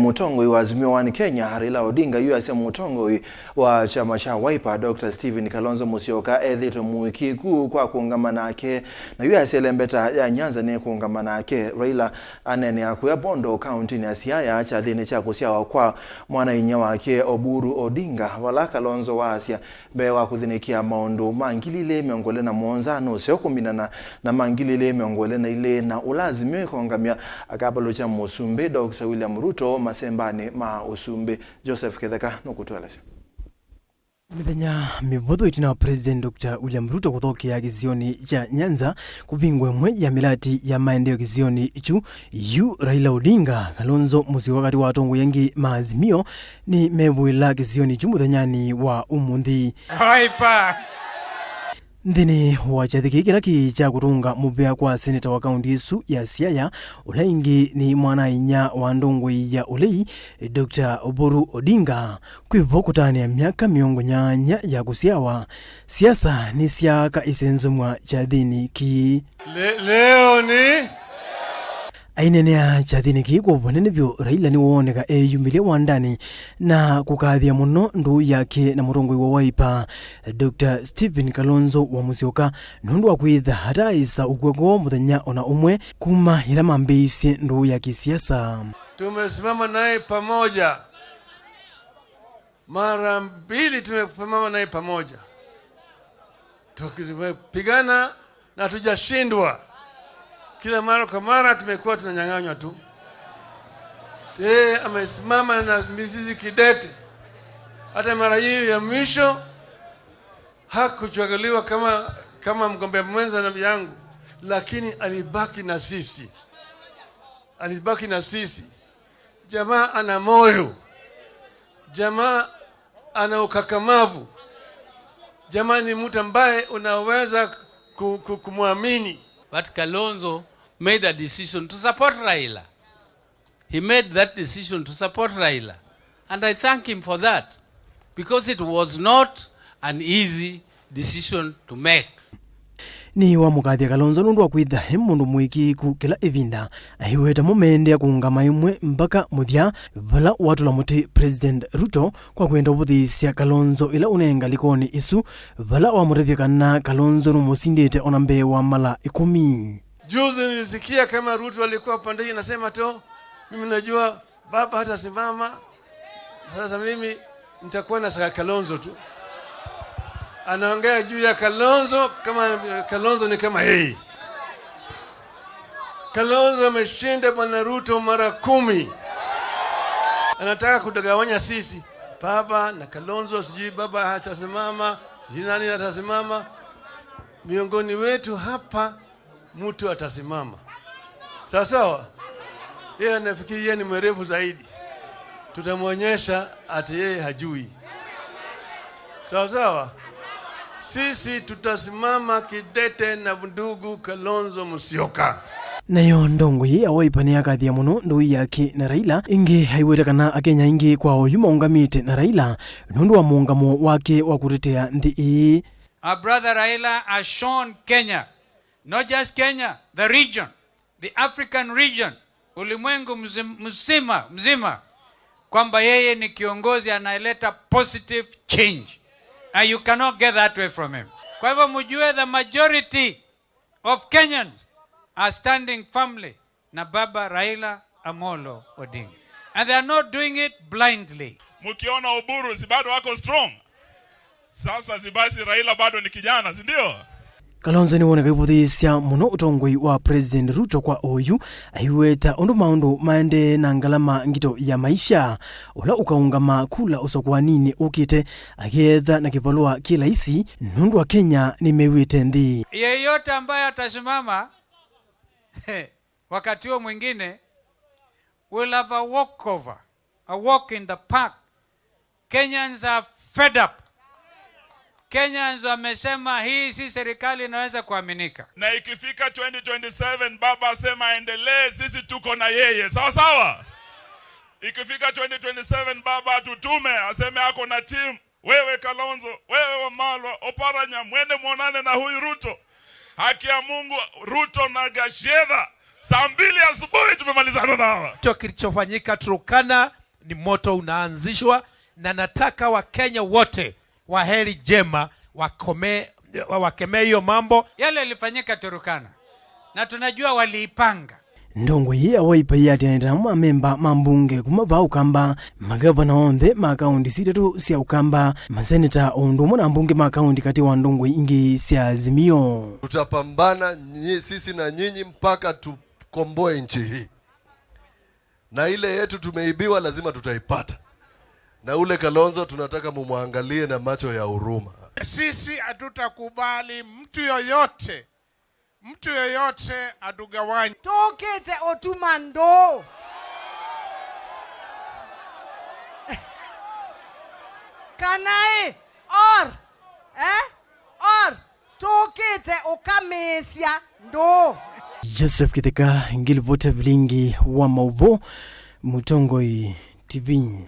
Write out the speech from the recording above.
Mutongoi wa Azimio wa Kenya Raila Odinga yiasa mutongoi wa chama cha Wiper Dr. Kalonzo Musyoka ethiitwe muikiiku kwa kuungama nake na yiasa ilembeta ya Nyanza ne kuungama nake. Raila anene akuya Bondo county ya Siaya cha thini cha kusiawa kwa mwana inya wake Oburu Odinga wala Kalonzo wasia be wa kuthinikia maundu mangilile miongole na monzano sio kuminana na mangilile miongole na ile na ulazimio kuungamia akabalo cha musumbe Dr. William Ruto masembani ma usumbe. Joseph Ketheka nokutweleza mithenya mivuthu itina wa President Dr. William Ruto kuthokia gizioni cha Nyanza kuvingwe mwe ya milati ya maendeleo gizioni ichu Raila Odinga Kalonzo Musyoka kati wa atongo yengi maazimio ni mevuila gizioni ichu muthenyani wa umuthi Wiper nthini wa chathiki kiraki cha kutunga muvea kwa seneta wa kaunti isu ya Siaya ulaingi ni mwana inya wa Ndongoi ya ulei Dr. Oburu Odinga kwivo kutania miaka miongo nyanya ya kusiawa siasa ni siaka isenzumwa chathini ki leo ni ainenea chathini ki kwa vonene vyo Raila ni woneka yumilia wandani na kukathia muno ndu yake na murongoi wa Wiper Dr. Kalonzo wa Musyoka nundu wa kwitha hata isa ukweko muthenya ona umwe kuma ila mambeisye ndu ya kisiasa. Tumesimama naye pamoja mara mbili, tumesimama naye pamoja tukipigana na tujashindwa. Kila mara kwa mara tumekuwa tunanyang'anywa tu. Amesimama na mizizi kidete. Hata mara hii ya mwisho hakuchaguliwa kama mgombea mwenza na yangu, lakini alibaki na sisi. Alibaki na sisi. Jamaa ana moyo. Jamaa ana ukakamavu. Jamaa ni mtu ambaye unaweza kumwamini. But Kalonzo made a decision to support Raila. He made that decision to support Raila. And I thank him for that. Because it was not an easy decision to make. Ni wa mukathia Kalonzo nundu wa kwitha he mundu muikiiku kila ivinda aiweta mumende ya kuungama imwe mpaka muthia vala watula muti President Ruto kwa kwenda uvuthiisya Kalonzo ila unenga likoni isu vala wa murevya kana Kalonzo numusindite ona mbewa mala ikumi. Juzi nilisikia kama Ruto alikuwa pandei nasema to mimi najua baba hata simama, sasa mimi nitakuwa na saka Kalonzo tu. Anaongea juu ya Kalonzo kama Kalonzo ni kama yeye. Kalonzo ameshinda bwana Ruto mara 10. Anataka kutagawanya sisi. Baba na Kalonzo, sijui baba hatasimama, sijui nani atasimama. Miongoni wetu hapa mtu atasimama. Sawa sawa? Yeye anafikiri yeye ni mwerevu zaidi. Tutamwonyesha ati yeye hajui. Sawa sawa? Sisi tutasimama kidete na ndugu Kalonzo Musyoka. Nayo Ndongoi ya Wiper ni akathia muno ndu yake na Raila ingi haiweta kana akenya ingi kwa oyuma ungamite na Raila nundu wa muungamo wake wa kutetea nthi. Our brother Raila has shown Kenya, not just Kenya, the region, the African region, ulimwengu mzima kwamba yeye ni kiongozi anayeleta positive change. And you cannot get that way from him. Kwa hivyo mjue the majority of Kenyans are standing firmly na Baba Raila Amolo Odinga. And they are not doing it blindly. Mukiona Oburu si bado wako strong. Sasa si basi Raila bado ni kijana, si ndio? Kalonzo ni woneka ivuthiisya muno utongoi wa President Ruto kwa oyu aiweta undu maundu maende na ngalama ngito ya maisha ula ukaungama kula usokwa nini ukite agetha na kivalua kila isi nundu wa Kenya ni mewite nthi. Yeyote ambaye atasimama wakati huo mwingine will have a walkover, a walk in the park. Kenyans are fed up. Kenyans wamesema hii si serikali inaweza kuaminika. Na ikifika 2027 baba asema endelee, sisi tuko na yeye. Sawa sawa? Ikifika 2027 baba atutume aseme ako na team. Wewe Kalonzo, wewe Wamalwa, Oparanya, mwende muonane na huyu Ruto. Haki ya Mungu, Ruto na Gashedha Saa 2 asubuhi tumemalizana na hawa. Hicho kilichofanyika Turkana ni moto unaanzishwa, na nataka Wakenya wote wa heri jema wakemee hiyo mambo. Yale yalifanyika Turkana na tunajua waliipanga. Ndongoi ya Wiper yatianira memba mambunge kumava ukamba magavana onthe makaundi sitatu sia ukamba maseneta ondumo na mbunge makaundi kati wa Ndongoi ingi sia Azimio. Tutapambana sisi na nyinyi mpaka tukomboe nchi hii, na ile yetu tumeibiwa lazima tutaipata, na ule Kalonzo tunataka mumwangalie na macho ya huruma. Sisi hatutakubali mtu yoyote atugawanye. Tokete otumando kanae or tokete okamesia ndo. Joseph Kitheka ngilivota vilingi wa Mauvo, Mutongoi TV.